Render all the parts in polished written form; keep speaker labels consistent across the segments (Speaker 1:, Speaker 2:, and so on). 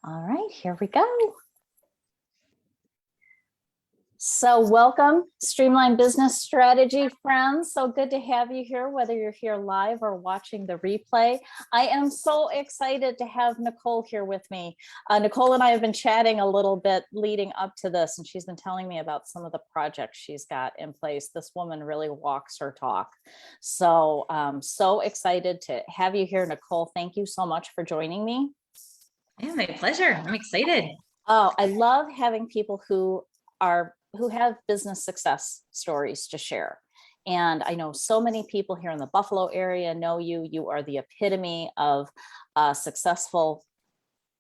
Speaker 1: All right, here we go. So welcome, Streamline Business Strategy friends. So good to have you here, whether you're here live or watching the replay. I am so excited to have Nicholle here with me. Nicholle and I have been chatting a little bit leading up to this, and she's been telling me about some of the projects she's got in place. This woman really walks her talk. So so excited to have you here, Nicholle. Thank you so much for joining me.
Speaker 2: Yeah, my pleasure. I'm excited.
Speaker 1: Oh, I love having people who have business success stories to share. And I know so many people here in the Buffalo area know you. You are the epitome of a successful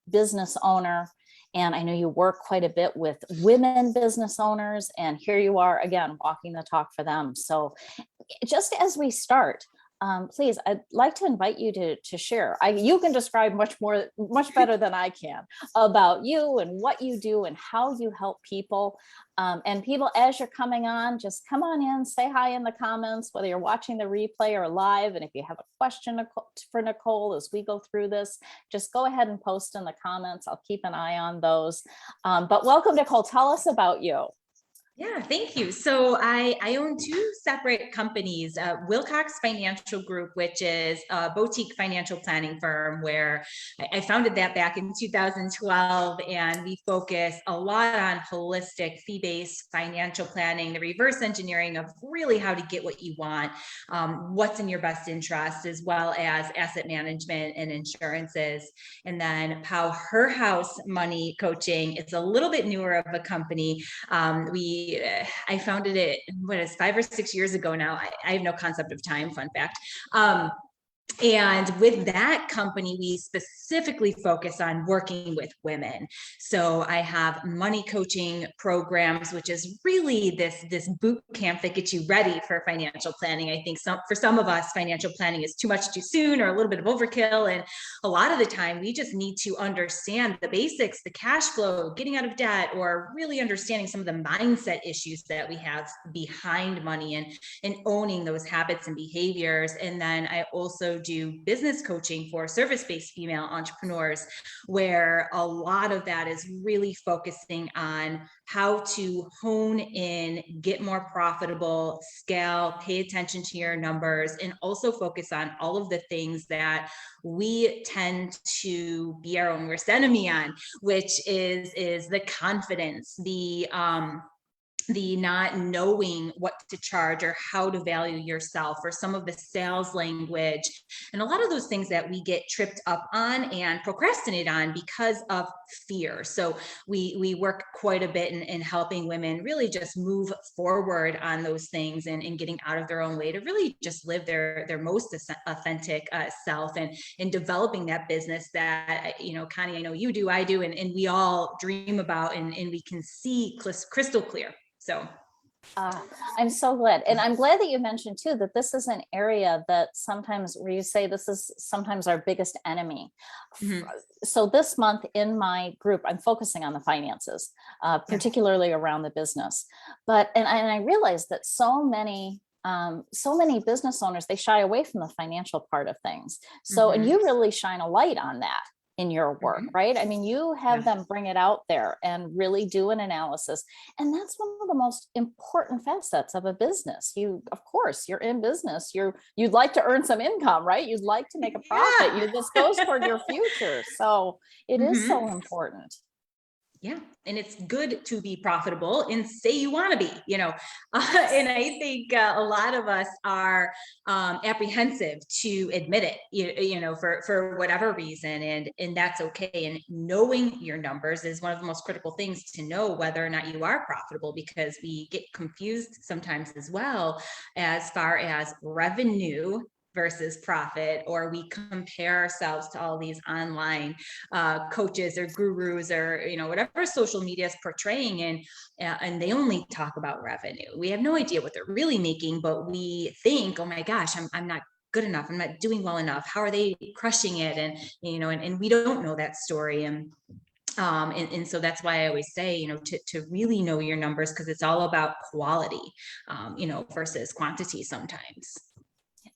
Speaker 1: business owner. And I know you work quite a bit with women business owners. And here you are again, walking the talk for them. So just as we start, please, I'd like to invite you to share. You can describe much better than I can about you and what you do and how you help people. And people, as you're coming on, just come on in, say hi in the comments, whether you're watching the replay or live. And if you have a question for Nicholle as we go through this, just go ahead and post in the comments. I'll keep an eye on those. But welcome, Nicholle. Tell us about you.
Speaker 2: Yeah, thank you. So I own two separate companies, Wilcox Financial Group, which is a boutique financial planning firm where I founded that back in 2012. And we focus a lot on holistic fee-based financial planning, the reverse engineering of really how to get what you want, what's in your best interest, as well as asset management and insurances. And then Her House Money Coaching is a little bit newer of a company. I founded it, 5 or 6 years ago now. I have no concept of time, fun fact. And with that company, we specifically focus on working with women. So I have money coaching programs, which is really this boot camp that gets you ready for financial planning. I think for some of us, financial planning is too much too soon or a little bit of overkill. And a lot of the time, we just need to understand the basics, the cash flow, getting out of debt, or really understanding some of the mindset issues that we have behind money and owning those habits and behaviors. And then I also do business coaching for service-based female entrepreneurs, where a lot of that is really focusing on how to hone in, get more profitable, scale, pay attention to your numbers, and also focus on all of the things that we tend to be our own worst enemy on, which is the confidence, the not knowing what to charge or how to value yourself, or some of the sales language, and a lot of those things that we get tripped up on and procrastinate on because of fear. So we work quite a bit in helping women really just move forward on those things and getting out of their own way to really just live their most authentic self, and developing that business that, Connie, I know you do, I do, and we all dream about, and we can see crystal clear. So
Speaker 1: I'm so glad. And I'm glad that you mentioned too, that this is an area that sometimes where you say this is sometimes our biggest enemy. Mm-hmm. So this month in my group, I'm focusing on the finances, particularly around the business. And I realized that so many business owners, they shy away from the financial part of things. So, mm-hmm. And you really shine a light on that in your work, mm-hmm. right? I mean, you have them bring it out there and really do an analysis. And that's one of the most important facets of a business. Of course, you're in business. You'd like to earn some income, right? You'd like to make a profit. This goes toward your future. So it mm-hmm. is so important.
Speaker 2: Yeah. And it's good to be profitable and say you want to be, and I think a lot of us are apprehensive to admit it, for whatever reason, and that's okay. And knowing your numbers is one of the most critical things to know whether or not you are profitable, because we get confused sometimes as well as far as revenue versus profit, or we compare ourselves to all these online coaches or gurus or whatever social media is portraying, and they only talk about revenue. We have no idea what they're really making, but we think, oh my gosh, I'm not good enough, I'm not doing well enough, how are they crushing it? And and we don't know that story. And so that's why I always say, to really know your numbers, because it's all about quality, versus quantity sometimes.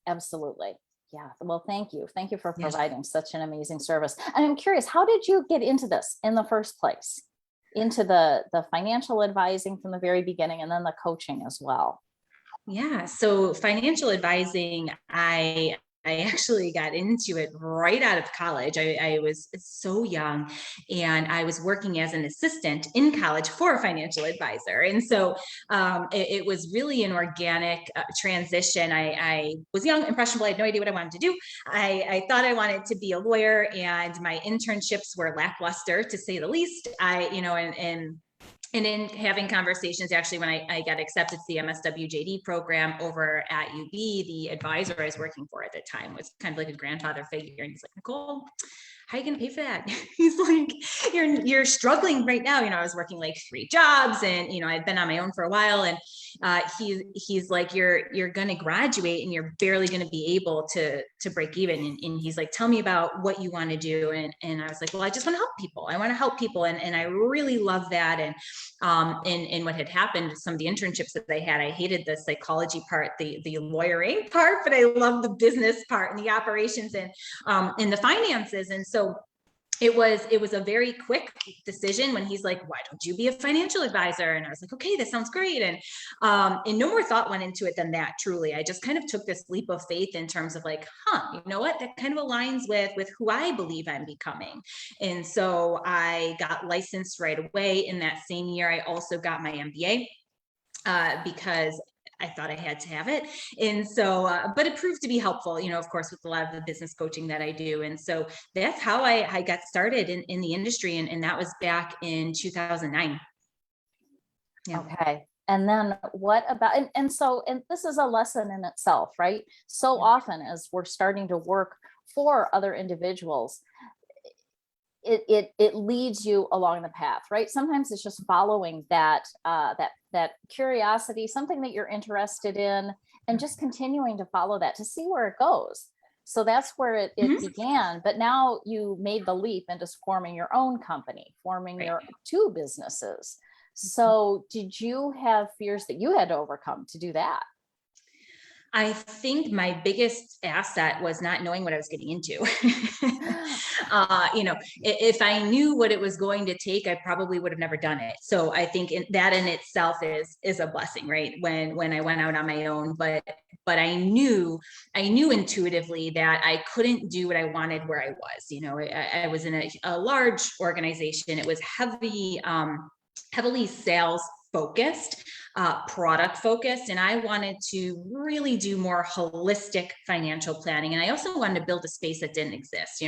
Speaker 1: Absolutely. Yeah. Well, thank you. Thank you for
Speaker 2: Yes.
Speaker 1: providing such an amazing service. And I'm curious, how did you get into this in the first place? Into the financial advising from the very beginning and then the coaching as well.
Speaker 2: Yeah. So financial advising, I actually got into it right out of college. I was so young, and I was working as an assistant in college for a financial advisor. And so it was really an organic transition. I was young, impressionable. I had no idea what I wanted to do. I thought I wanted to be a lawyer, and my internships were lackluster, to say the least. And in having conversations, actually, when I got accepted to the MSWJD program over at UB, the advisor I was working for at the time was kind of like a grandfather figure. And he's like, Nicholle, how are you going to pay for that? He's like, you're struggling right now. I was working like 3 jobs, and, I'd been on my own for a while. And he's like, you're going to graduate and you're barely going to be able to break even. And he's like, tell me about what you want to do. And I was like, well, I just want to help people. I want to help people. And I really love that. And what had happened, some of the internships that I had, I hated the psychology part, the lawyering part, but I loved the business part and the operations and the finances. And so it was a very quick decision when he's like, why don't you be a financial advisor? And I was like, okay, that sounds great. And no more thought went into it than that. Truly, I just kind of took this leap of faith in terms of like, you know what, that kind of aligns with who I believe I'm becoming. And so I got licensed right away. In that same year, I also got my MBA because I thought I had to have it. And so, but it proved to be helpful, of course, with a lot of the business coaching that I do. And so that's how I got started in the industry. And that was back in 2009. Yeah.
Speaker 1: Okay. And then what about, and this is a lesson in itself, right? So
Speaker 2: Yeah.
Speaker 1: often as we're starting to work for other individuals, it leads you along the path, right? Sometimes it's just following that curiosity, something that you're interested in, and just continuing to follow that to see where it goes. So that's where it
Speaker 2: Mhm.
Speaker 1: began. But now you made the leap into forming your own company, forming
Speaker 2: Right.
Speaker 1: your 2 businesses. So did you have fears that you had to overcome to do that?
Speaker 2: I think my biggest asset was not knowing what I was getting into. If I knew what it was going to take, I probably would have never done it. So I think that in itself is a blessing, right? When I went out on my own, but I knew intuitively that I couldn't do what I wanted where I was. I was in a large organization. It was heavily sales focused, product focused, and I wanted to really do more holistic financial planning. And I also wanted to build a space that didn't exist.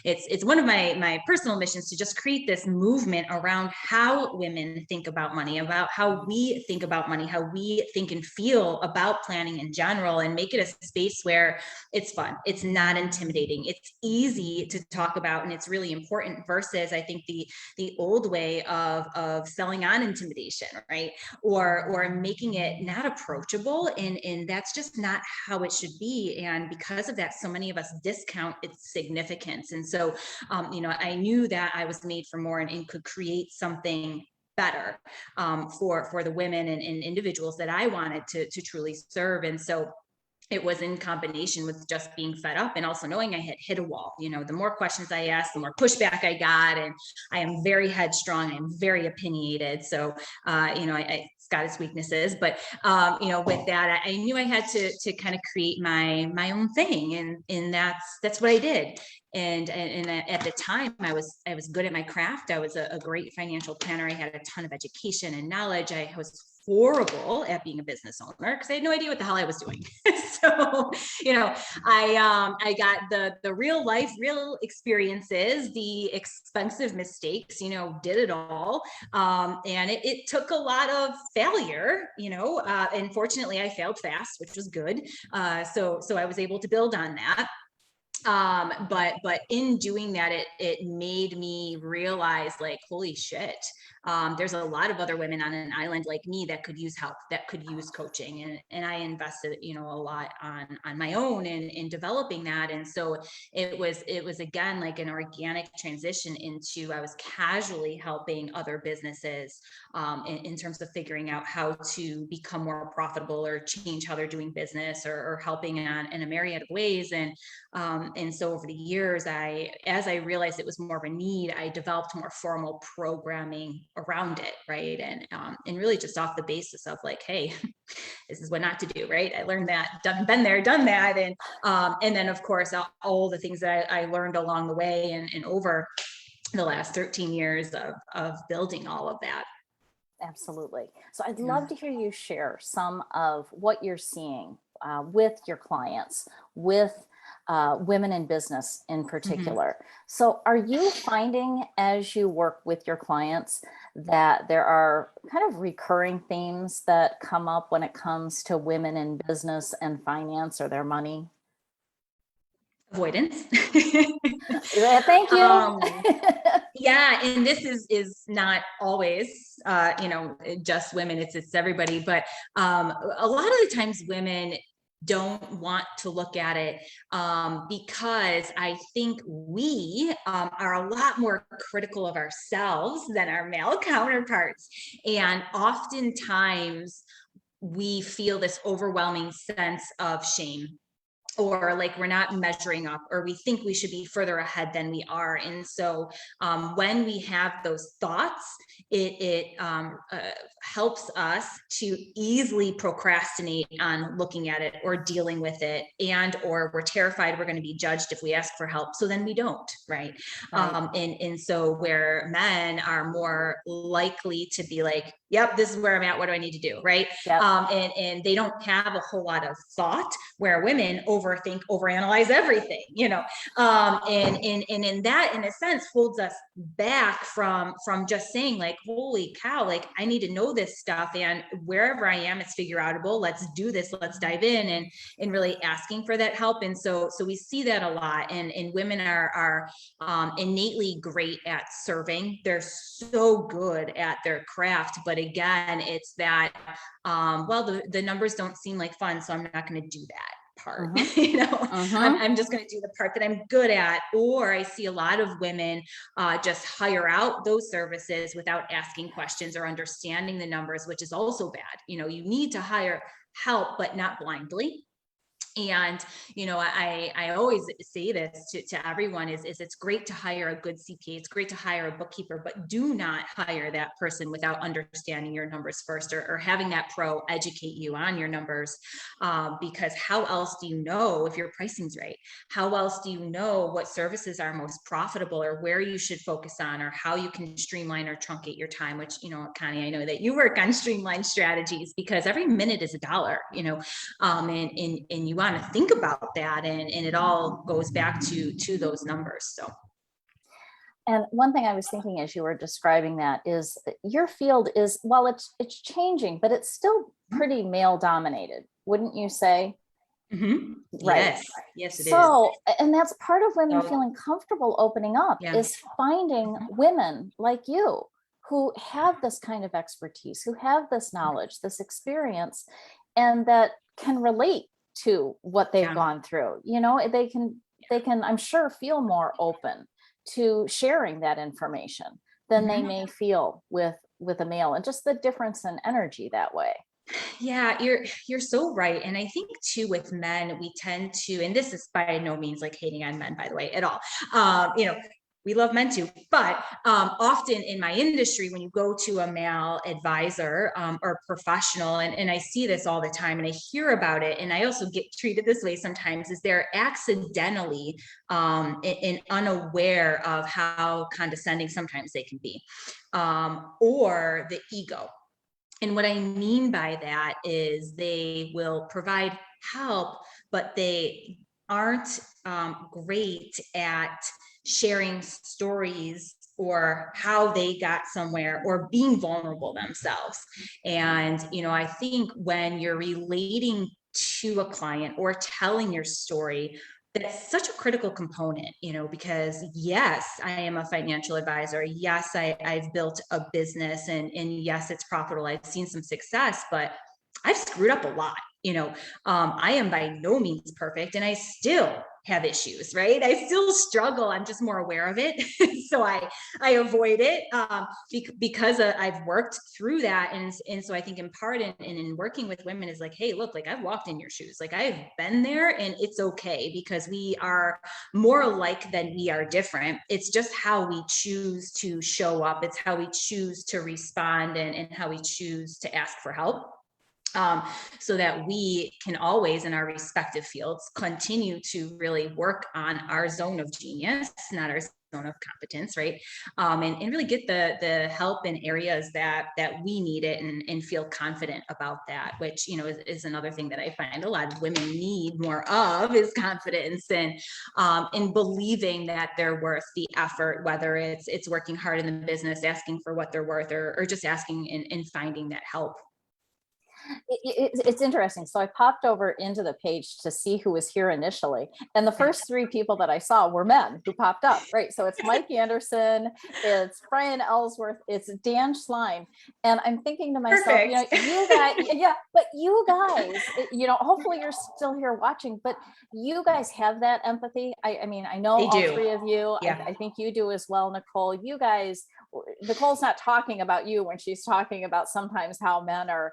Speaker 2: It's one of my personal missions to just create this movement around how women think about money, about how we think about money, how we think and feel about planning in general, and make it a space where it's fun, it's not intimidating, it's easy to talk about, and it's really important. Versus, I think the old way of selling on intimidation, right? Or making it not approachable. And that's just not how it should be. And because of that, so many of us discount its significance. And so, I knew that I was made for more and could create something better for the women and individuals that I wanted to truly serve. And so it was in combination with just being fed up and also knowing I had hit a wall. The more questions I asked, the more pushback I got. And I am very headstrong. I'm very opinionated. So, it's got its weaknesses, but, with that, I knew I had to kind of create my own thing. And that's what I did. And at the time I was good at my craft. I was a great financial planner. I had a ton of education and knowledge. I was horrible at being a business owner because I had no idea what the hell I was doing. So, I got the real life, real experiences, the expensive mistakes, did it all. And it took a lot of failure, and fortunately I failed fast, which was good. So I was able to build on that. But in doing that, it made me realize, like, holy shit, there's a lot of other women on an island like me that could use help, that could use coaching. And I invested, a lot on my own in developing that. And so it was again, like an organic transition into, I was casually helping other businesses in terms of figuring out how to become more profitable or change how they're doing business, or helping in a myriad of ways. And so over the years, as I realized it was more of a need, I developed more formal programming around it, right? And really just off the basis of like, hey, this is what not to do, right? I learned that, been there, done that. And then of course, all the things that I learned along the way and over the last 13 years of building all of that.
Speaker 1: Absolutely. So I'd love to hear you share some of what you're seeing with your clients, with women in business in particular. So are you finding, as you work with your clients, that there are kind of recurring themes that come up when it comes to women in business and finance or their money?
Speaker 2: Avoidance.
Speaker 1: Thank you.
Speaker 2: Yeah, and this is not always, just women. It's everybody. But a lot of the times, women don't want to look at it because I think we are a lot more critical of ourselves than our male counterparts, and oftentimes we feel this overwhelming sense of shame, or like we're not measuring up, or we think we should be further ahead than we are. And so when we have those thoughts, it helps us to easily procrastinate on looking at it or dealing with it, or we're terrified we're going to be judged if we ask for help, so then we don't, right?
Speaker 1: Right.
Speaker 2: And so where men are more likely to be like, yep, this is where I'm at, what do I need to do, right?
Speaker 1: Yep.
Speaker 2: And they don't have a whole lot of thought, where women overthink, overanalyze everything, and in that, in a sense, holds us back from just saying like, holy cow, like I need to know this stuff, and wherever I am, it's figure outable. Let's do this. Let's dive in, and really asking for that help. And so we see that a lot, and women are innately great at serving. They're so good at their craft, but again, it's that well, the numbers don't seem like fun, so I'm not going to do that part. I'm just going to do the part that I'm good at. Or I see a lot of women just hire out those services without asking questions or understanding the numbers, which is also bad. You need to hire help, but not blindly. And, I always say this to everyone is it's great to hire a good CPA. It's great to hire a bookkeeper, but do not hire that person without understanding your numbers first, or having that pro educate you on your numbers. Because how else do you know if your pricing's right? How else do you know what services are most profitable, or where you should focus on, or how you can streamline or truncate your time, which, Connie, I know that you work on streamline strategies, because every minute is $1, and you want to think about that, and it all goes back to those numbers. So,
Speaker 1: and one thing I was thinking as you were describing that is your field is, well, it's changing, but it's still pretty male dominated, wouldn't you say? Right.
Speaker 2: Yes, it is.
Speaker 1: So, and that's part of women feeling comfortable opening up, is finding women like you who have this kind of expertise, who have this knowledge, this experience, and that can relate to what they've gone through. They can, I'm sure, feel more open to sharing that information than they may feel with a male, and just the difference in energy that way.
Speaker 2: Yeah, you're so right. And I think too, with men, we tend to, and this is by no means like hating on men, by the way, at all. We love men too, but often in my industry, when you go to a male advisor or professional, and I see this all the time, and I hear about it, and I also get treated this way sometimes, is they're accidentally and unaware of how condescending sometimes they can be, or the ego. And what I mean by that is they will provide help, but they aren't great at sharing stories, or how they got somewhere, or being vulnerable themselves. And, I think when you're relating to a client or telling your story, that's such a critical component, because yes, I am a financial advisor. Yes, I've built a business, and yes, it's profitable. I've seen some success, but I've screwed up a lot. I am by no means perfect, and I still have issues, right? I still struggle. I'm just more aware of it. So I avoid it because I've worked through that. And so I think in part in working with women is like, hey, look, like I've walked in your shoes, like I've been there, and it's okay, because we are more alike than we are different. It's just how we choose to show up. It's how we choose to respond, and how we choose to ask for help. So that we can always, in our respective fields, continue to really work on our zone of genius, not our zone of competence, right? And really get the help in areas that we need it, and feel confident about that, which, is another thing that I find a lot of women need more of, is confidence, and in believing that they're worth the effort, whether it's working hard in the business, asking for what they're worth, or just asking and finding that help.
Speaker 1: It's interesting. So I popped over into the page to see who was here initially. And the first three people that I saw were men who popped up, right? So it's Mike Anderson, it's Brian Ellsworth, it's Dan Schlein. And I'm thinking to myself, you guys, yeah, but you guys, hopefully you're still here watching, but you guys have that empathy. I mean, I know all three of you.
Speaker 2: Yeah.
Speaker 1: I think you do as well, Nicholle. You guys, Nicole's not talking about you when she's talking about sometimes how men are,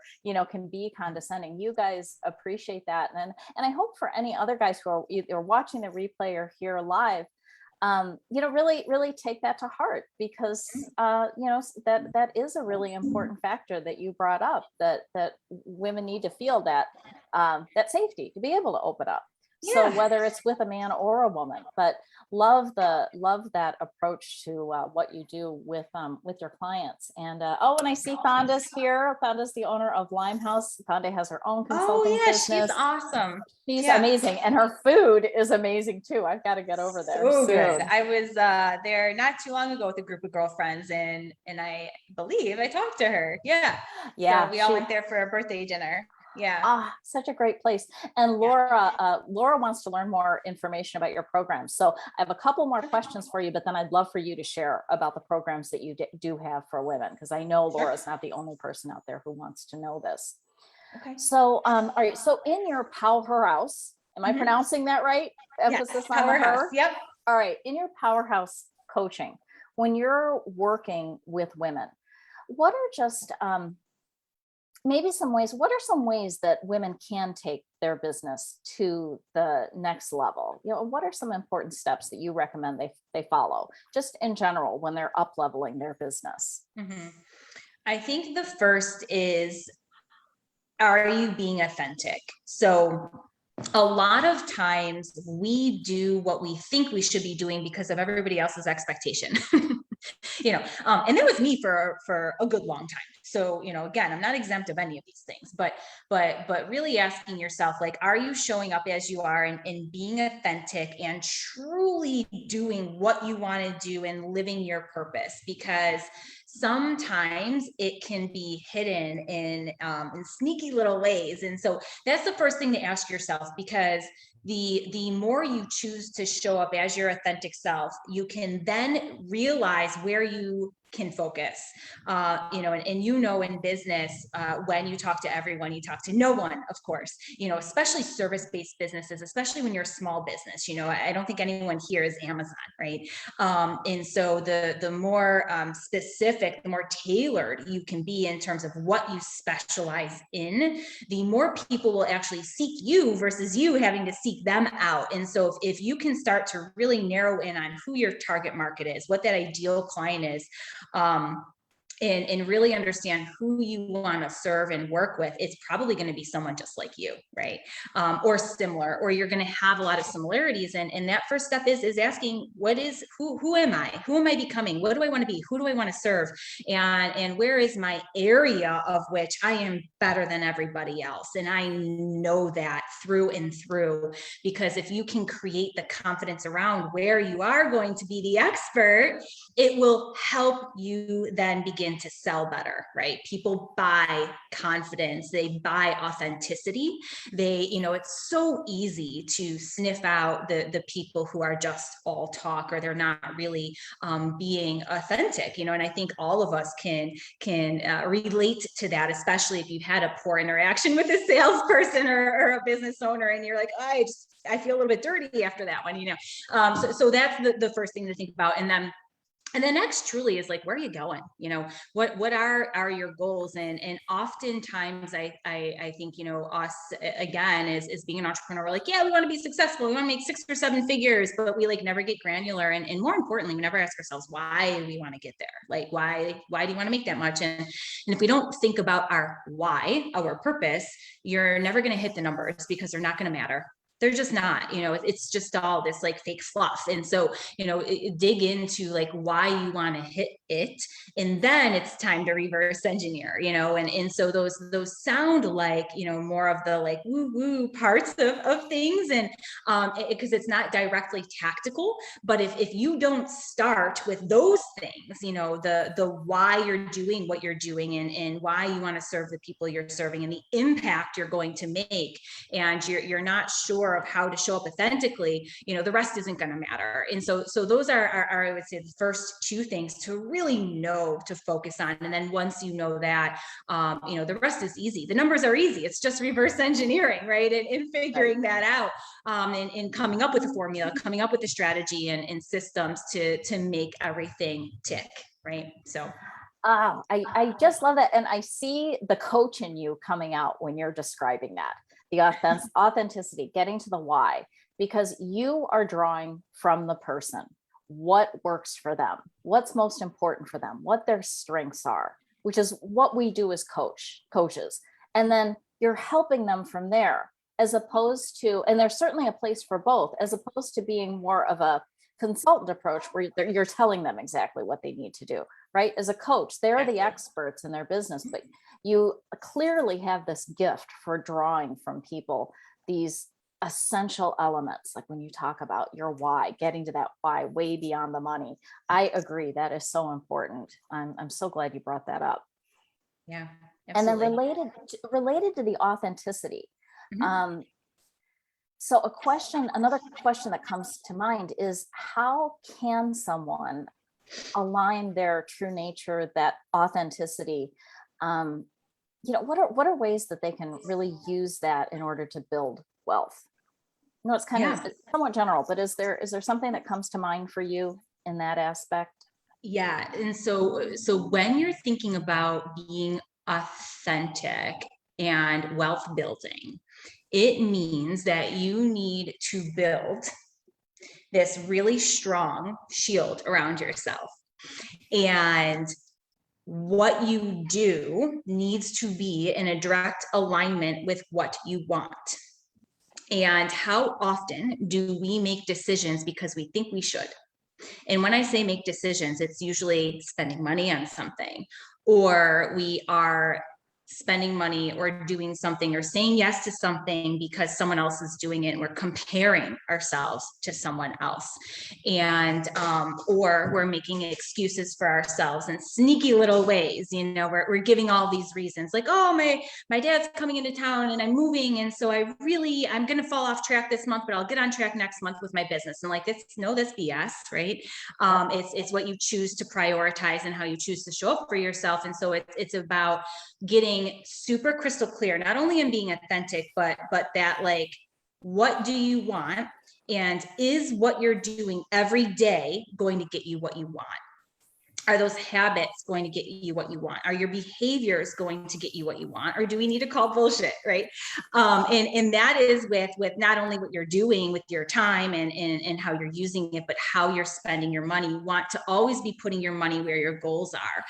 Speaker 1: can be condescending. You guys appreciate that. And I hope for any other guys who are either watching the replay or here live, really take that to heart, because, that is a really important factor that you brought up, that women need to feel that safety to be able to open up. So whether it's with a man or a woman, but love that approach to what you do with your clients. And and I see Thonda's here. Thonda's the owner of Limehouse. Thonda has her own consulting business.
Speaker 2: She's awesome.
Speaker 1: She's amazing, and her food is amazing too. I've got to get over there.
Speaker 2: So good. I was there not too long ago with a group of girlfriends, and I believe I talked to her. Yeah. So we all went there for a birthday dinner. Yeah.
Speaker 1: Such a great place. And Laura wants to learn more information about your programs. So I have a couple more questions for you, but then I'd love for you to share about the programs that you do have for women, because I know Laura's not the only person out there who wants to know this.
Speaker 2: Okay.
Speaker 1: So, all right. So in your powerhouse, am I pronouncing that right? Emphasis on
Speaker 2: powerhouse.
Speaker 1: Yep. All right. In your powerhouse coaching, when you're working with women, what are just, what are some ways that women can take their business to the next level? What are some important steps that you recommend they follow, just in general, when they're up leveling their business?
Speaker 2: Mm-hmm. I think the first is, are you being authentic? So a lot of times we do what we think we should be doing because of everybody else's expectation. And that was me for a good long time. So, again, I'm not exempt of any of these things, but really asking yourself, like, are you showing up as you are, and being authentic and truly doing what you want to do and living your purpose? Because sometimes it can be hidden in sneaky little ways. And so that's the first thing to ask yourself, because the more you choose to show up as your authentic self, you can then realize where you can focus, and in business, when you talk to everyone, you talk to no one, of course, especially service-based businesses, especially when you're a small business. I don't think anyone here is Amazon, right? And so the more specific, the more tailored you can be in terms of what you specialize in, the more people will actually seek you versus you having to seek them out. And so if you can start to really narrow in on who your target market is, what that ideal client is, and really understand who you want to serve and work with, it's probably going to be someone just like you, right? Or similar, or you're going to have a lot of similarities. And that first step is asking, who am I? Who am I becoming? What do I want to be? Who do I want to serve? And where is my area of which I am better than everybody else? And I know that through and through, because if you can create the confidence around where you are going to be the expert, it will help you then begin begin to sell better, right? People buy confidence, they buy authenticity. It's so easy to sniff out the people who are just all talk, or they're not really being authentic, and I think all of us can relate to that, especially if you've had a poor interaction with a salesperson or a business owner, and you're like, oh, I feel a little bit dirty after that one, so that's the first thing to think about. And the next truly is like, where are you going? What are your goals? And oftentimes I think, us again is being an entrepreneur. We're like, yeah, we want to be successful. We want to make 6 or 7 figures, but we like never get granular. And more importantly, we never ask ourselves why we want to get there. Like, why do you want to make that much? And if we don't think about our why, our purpose, you're never going to hit the numbers, because they're not going to matter. They're just not, it's just all this like fake fluff. And so, dig into like why you want to hit it. And then it's time to reverse engineer, and so those sound like, more of the like woo woo parts of things. And because it's not directly tactical, but if you don't start with those things, the why you're doing what you're doing, and why you want to serve the people you're serving, and the impact you're going to make, and you're not sure of how to show up authentically, the rest isn't going to matter. And so those are I would say the first 2 things to really know to focus on. And then once you know that, the rest is easy. The numbers are easy. It's just reverse engineering, right? And figuring that out, and coming up with a formula, coming up with a strategy and systems to make everything tick, right? So
Speaker 1: I just love that. And I see the coach in you coming out when you're describing that, the authenticity, getting to the why, because you are drawing from the person, what works for them, what's most important for them, what their strengths are, which is what we do as coaches. And then you're helping them from there, as opposed to, and there's certainly a place for both, as opposed to being more of a consultant approach where you're telling them exactly what they need to do, right? As a coach, they're the experts in their business, but you clearly have this gift for drawing from people these essential elements, like when you talk about your why, getting to that why way beyond the money. I agree, that is so important. I'm so glad you brought that up.
Speaker 2: Yeah,
Speaker 1: absolutely. And then related to the authenticity, so another question that comes to mind is, how can someone align their true nature, that authenticity? What are ways that they can really use that in order to build wealth? It's kind of it's somewhat general, but is there something that comes to mind for you in that aspect?
Speaker 2: Yeah. And so when you're thinking about being authentic and wealth building, it means that you need to build this really strong shield around yourself. And what you do needs to be in a direct alignment with what you want. And how often do we make decisions because we think we should? And when I say make decisions, it's usually spending money on something, or we are spending money or doing something or saying yes to something because someone else is doing it, and we're comparing ourselves to someone else. And or we're making excuses for ourselves in sneaky little ways. We're giving all these reasons, like, oh, my dad's coming into town and I'm moving, and so I'm gonna fall off track this month, but I'll get on track next month with my business. And like, that's BS, right? It's what you choose to prioritize and how you choose to show up for yourself. And so it's about getting super crystal clear, not only in being authentic, but that, like, what do you want? And is what you're doing every day going to get you what you want? Are those habits going to get you what you want? Are your behaviors going to get you what you want? Or do we need to call bullshit, right? And that is with not only what you're doing with your time and how you're using it, but how you're spending your money. You want to always be putting your money where your goals are.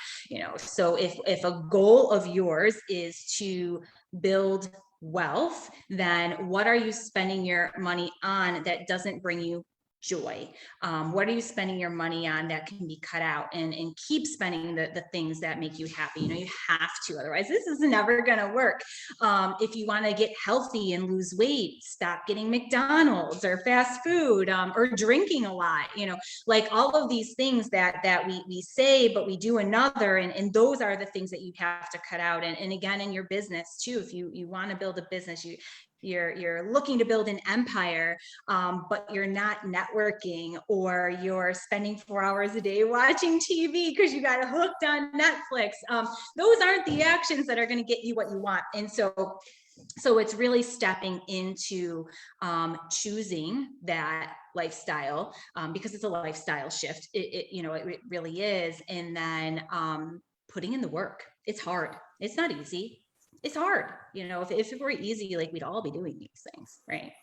Speaker 2: So if a goal of yours is to build wealth, then what are you spending your money on that doesn't bring you joy? What are you spending your money on that can be cut out, and keep spending the things that make you happy? You have to, otherwise this is never going to work. If you want to get healthy and lose weight, stop getting McDonald's or fast food, or drinking a lot, like all of these things that we say, but we do another. And those are the things that you have to cut out. And again, in your business too, if you want to build a business, you're looking to build an empire, but you're not networking, or you're spending 4 hours a day watching TV because you got hooked on Netflix. Those aren't the actions that are going to get you what you want. And so it's really stepping into choosing that lifestyle, because it's a lifestyle shift. It really is. And then putting in the work. It's hard. It's not easy. It's hard. If it were easy, like, we'd all be doing these things, right?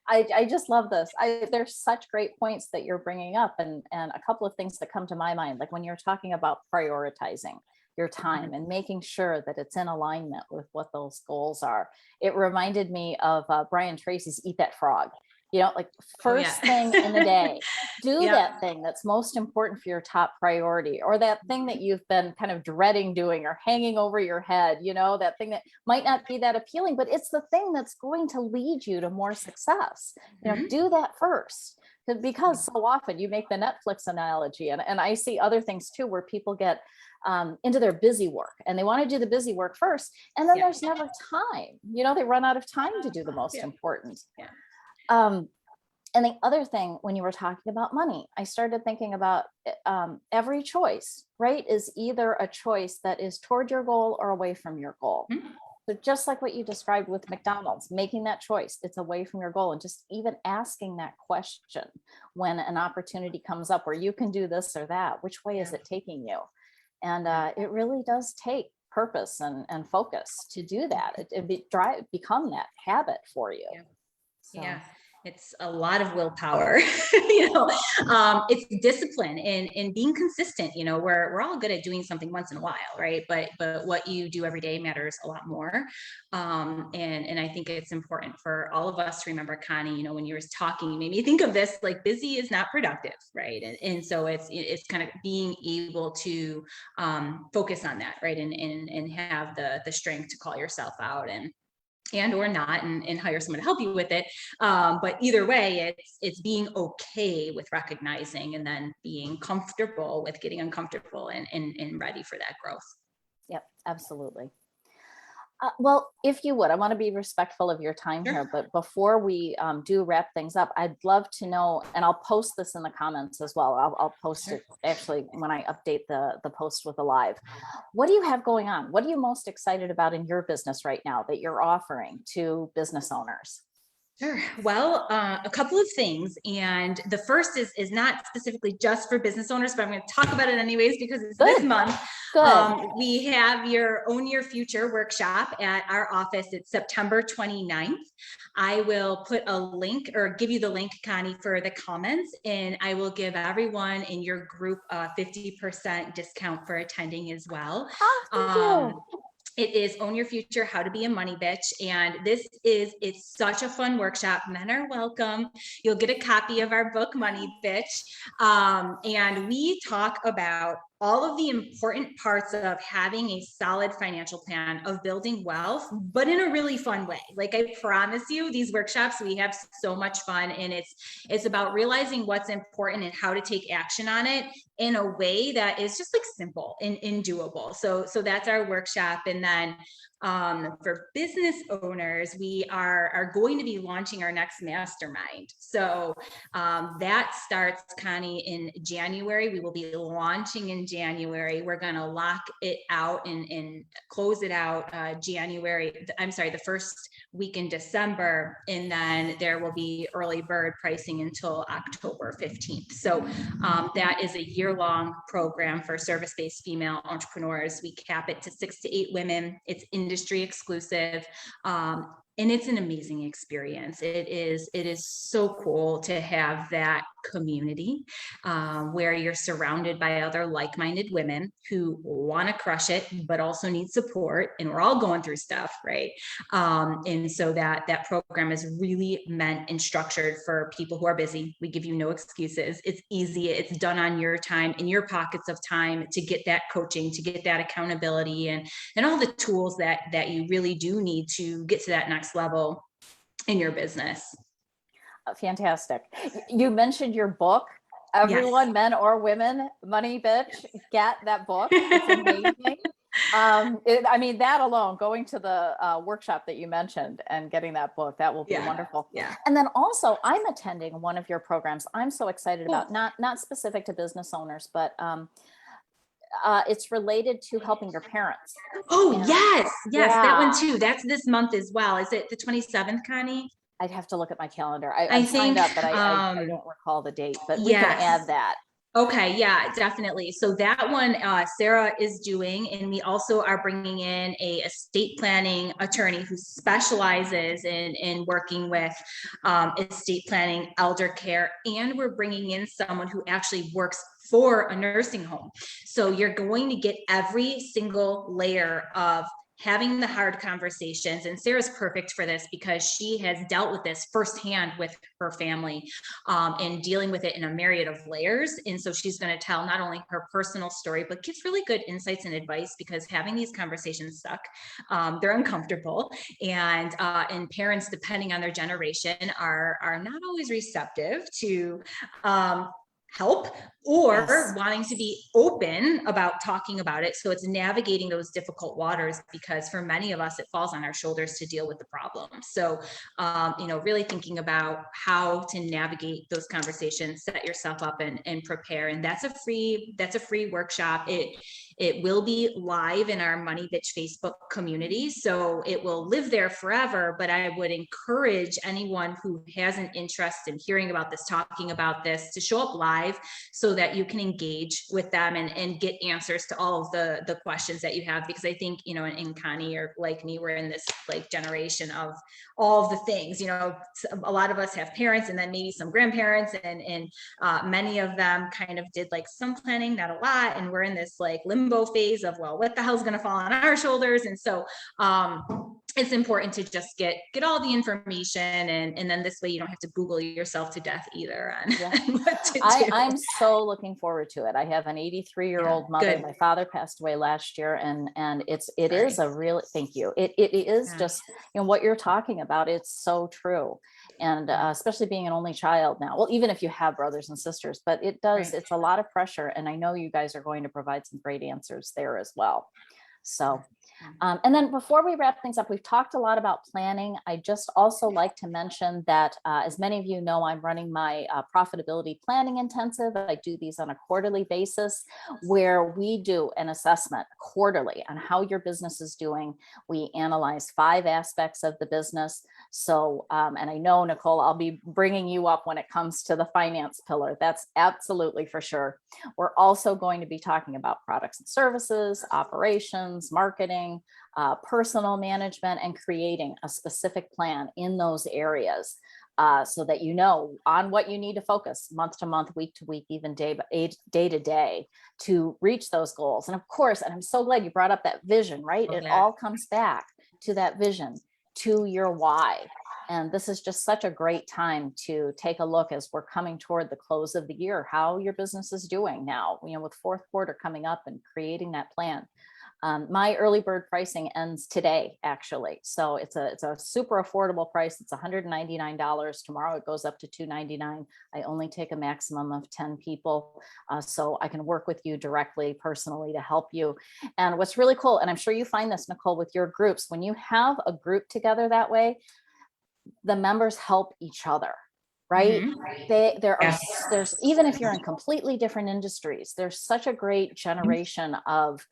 Speaker 1: I just love this. There's such great points that you're bringing up, and a couple of things that come to my mind, like when you're talking about prioritizing your time and making sure that it's in alignment with what those goals are. It reminded me of Brian Tracy's Eat That Frog. Like first thing in the day, do that thing that's most important for your top priority, or that thing that you've been kind of dreading doing or hanging over your head, that thing that might not be that appealing, but it's the thing that's going to lead you to more success. Do that first. Because so often you make the Netflix analogy, and I see other things too, where people get into their busy work and they want to do the busy work first, and then there's never time. They run out of time to do the most important. And the other thing, when you were talking about money, I started thinking about every choice, right, is either a choice that is toward your goal or away from your goal. So just like what you described with McDonald's, making that choice, it's away from your goal, and just even asking that question when an opportunity comes up where you can do this or that, which way is it taking you? And it really does take purpose and focus to do that. Become that habit for you.
Speaker 2: It's a lot of willpower. It's discipline and being consistent. We're all good at doing something once in a while, right? But what you do every day matters a lot more. And I think it's important for all of us to remember, Connie, when you were talking, you made me think of this, like, busy is not productive, right? And so it's kind of being able to focus on that, right? And have the strength to call yourself out and or not, and hire someone to help you with it. But either way, it's being okay with recognizing, and then being comfortable with getting uncomfortable and ready for that growth.
Speaker 1: Yep, absolutely. Well, if you would, I want to be respectful of your time here, but before we do wrap things up, I'd love to know, and I'll post this in the comments as well. I'll post it actually when I update the post with the live. What do you have going on? What are you most excited about in your business right now that you're offering to business owners?
Speaker 2: Sure. Well, a couple of things. And the first is not specifically just for business owners, but I'm going to talk about it anyways, because it's this month. We have your Own Your Future workshop at our office. It's September 29th. I will put a link, or give you the link, Connie, for the comments, and I will give everyone in your group a 50% discount for attending as well.
Speaker 1: Thank you.
Speaker 2: It is Own Your Future, How to Be a Money Bitch. And it's such a fun workshop. Men are welcome. You'll get a copy of our book, Money Bitch. And we talk about all of the important parts of having a solid financial plan, of building wealth, but in a really fun way. Like, I promise you, these workshops, we have so much fun, and it's about realizing what's important and how to take action on it in a way that is just like simple and doable. So that's our workshop. And then for business owners, we are going to be launching our next mastermind. So that starts, Connie, in January. We will be launching in January. We're going to lock it out and close it out the first week in December. And then there will be early bird pricing until October 15th. So that is a year-long program for service-based female entrepreneurs. We cap it to 6 to 8 women. It's industry exclusive. And it's an amazing experience. It is so cool to have that community where you're surrounded by other like-minded women who want to crush it, but also need support. And we're all going through stuff, right? And so that program is really meant and structured for people who are busy. We give you no excuses. It's easy. It's done on your time, in your pockets of time, to get that coaching, to get that accountability, and all the tools that you really do need to get to that next level in your business.
Speaker 1: Fantastic. You mentioned your book. Everyone,
Speaker 2: Yes.
Speaker 1: men or women, Money Bitch, get that book. It's amazing. I mean, that alone, going to the workshop that you mentioned and getting that book, that will be wonderful.
Speaker 2: Yeah.
Speaker 1: And then also, I'm attending one of your programs. I'm so excited
Speaker 2: Cool.
Speaker 1: about, not specific to business owners, but it's related to helping your parents.
Speaker 2: Oh,
Speaker 1: And
Speaker 2: yes.
Speaker 1: yeah,
Speaker 2: That one too. That's this month as well. Is it the 27th, Connie?
Speaker 1: I'd have to look at my calendar.
Speaker 2: I
Speaker 1: I'm signed
Speaker 2: think,
Speaker 1: up, but I don't recall the date, but we can
Speaker 2: yes.
Speaker 1: add that.
Speaker 2: Okay, yeah, definitely. So that one, Sarah is doing, and we also are bringing in a estate planning attorney who specializes in working with estate planning, elder care, and we're bringing in someone who actually works for a nursing home. So you're going to get every single layer of having the hard conversations. And Sarah's perfect for this because she has dealt with this firsthand with her family and dealing with it in a myriad of layers. And so she's going to tell not only her personal story, but gives really good insights and advice, because having these conversations suck. They're uncomfortable. And parents, depending on their generation, are not always receptive to help or wanting to be open about talking about it. So it's navigating those difficult waters, because for many of us, it falls on our shoulders to deal with the problem. So, really thinking about how to navigate those conversations, set yourself up and prepare. And that's a free workshop. It will be live in our Money Bitch Facebook community. So it will live there forever, but I would encourage anyone who has an interest in hearing about this, talking about this, to show up live so that you can engage with them and get answers to all of the questions that you have. Because I think, in Connie, or like me, we're in this like generation of all of the things. A lot of us have parents and then maybe some grandparents, and many of them kind of did like some planning, not a lot. And we're in this like limbo phase of, well, what the hell's going to fall on our shoulders? And so it's important to just get all the information, and then this way you don't have to Google yourself to death either on what to do.
Speaker 1: I'm so looking forward to it. I have an 83-year-old mother.
Speaker 2: Good.
Speaker 1: My father passed away last year, and it is a real, thank you. It is just, what you're talking about. It's so true. And especially being an only child now, well, even if you have brothers and sisters, but it does, it's a lot of pressure. And I know you guys are going to provide some great answers there as well. So, and then before we wrap things up, we've talked a lot about planning. I just also like to mention that, as many of you know, I'm running my profitability planning intensive. I do these on a quarterly basis, where we do an assessment quarterly on how your business is doing. We analyze 5 aspects of the business. So, and I know, Nicholle, I'll be bringing you up when it comes to the finance pillar. That's absolutely for sure. We're also going to be talking about products and services, operations, marketing, personal management, and creating a specific plan in those areas, so that you know on what you need to focus month to month, week to week, even day to day, to reach those goals. And of course, and I'm so glad you brought up that vision, right? It all comes back to that vision, to your why. And this is just such a great time to take a look, as we're coming toward the close of the year, how your business is doing now, with fourth quarter coming up, and creating that plan. My early bird pricing ends today, actually. So it's a super affordable price. It's $199. Tomorrow it goes up to $299. I only take a maximum of 10 people. So I can work with you directly, personally, to help you. And what's really cool, and I'm sure you find this, Nicholle, with your groups, when you have a group together that way, the members help each other. Right? There's, even if you're in completely different industries, there's such a great generation of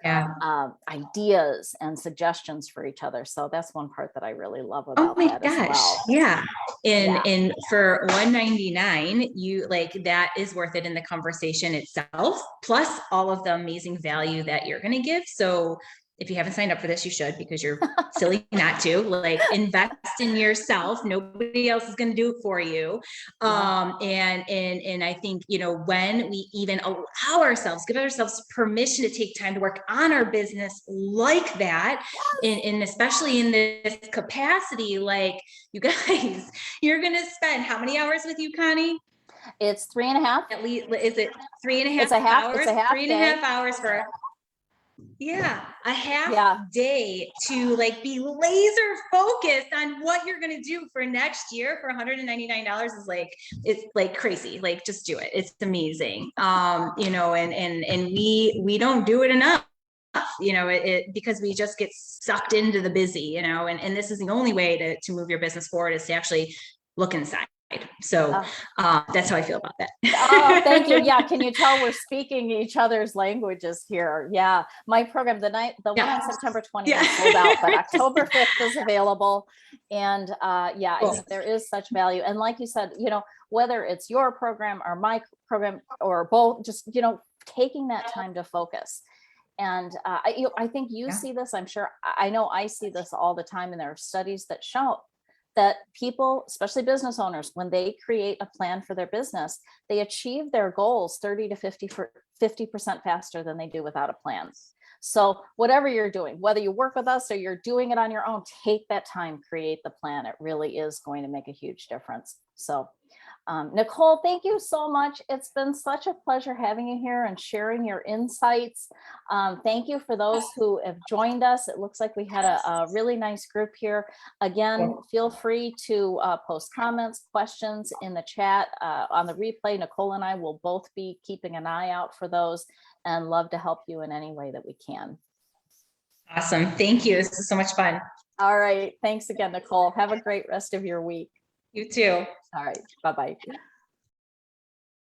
Speaker 1: ideas and suggestions for each other. So that's one part that I really love about that as well.
Speaker 2: Yeah. And for $199, you that is worth it in the conversation itself, plus all of the amazing value that you're going to give. So if you haven't signed up for this, you should, because you're silly not to. Like, invest in yourself. Nobody else is going to do it for you. And I think, you know, when we even allow ourselves, give ourselves permission to take time to work on our business like that, and especially in this capacity, like, you guys, you're going to spend how many hours with you, Connie?
Speaker 1: It's 3.5.
Speaker 2: At least, is it 3.5
Speaker 1: It's a half,
Speaker 2: hours?
Speaker 1: it's a half
Speaker 2: 3.5
Speaker 1: day.
Speaker 2: hours for a half
Speaker 1: Yeah.
Speaker 2: day to like be laser focused on what you're going to do for next year for $199 is like, it's like crazy. Like, just do it. It's amazing. You know, and we don't do it enough, you know, because we just get sucked into the busy, you know, and this is the only way to move your business forward, is to actually look inside. So that's how I feel about that.
Speaker 1: Oh, thank you. Yeah. Can you tell we're speaking each other's languages here? Yeah. My program, the one on September 20th is sold out, but October 5th is available. And yeah, I think there is such value. And like you said, you know, whether it's your program or my program or both, just, you know, taking that time to focus. And I think you see this, I'm sure, I know I see this all the time. And there are studies that show that people, especially business owners, when they create a plan for their business, they achieve their goals 30 to 50% faster than they do without a plan. So whatever you're doing, whether you work with us or you're doing it on your own, take that time, create the plan. It really is going to make a huge difference. So Nicholle, thank you so much. It's been such a pleasure having you here and sharing your insights. Thank you for those who have joined us. It looks like we had a really nice group here. Again, feel free to post comments, questions in the chat on the replay. Nicholle and I will both be keeping an eye out for those and love to help you in any way that we can.
Speaker 2: Awesome. Thank you. This is so much fun.
Speaker 1: All right. Thanks again, Nicholle. Have a great rest of your week.
Speaker 2: You too.
Speaker 1: All right. Bye-bye.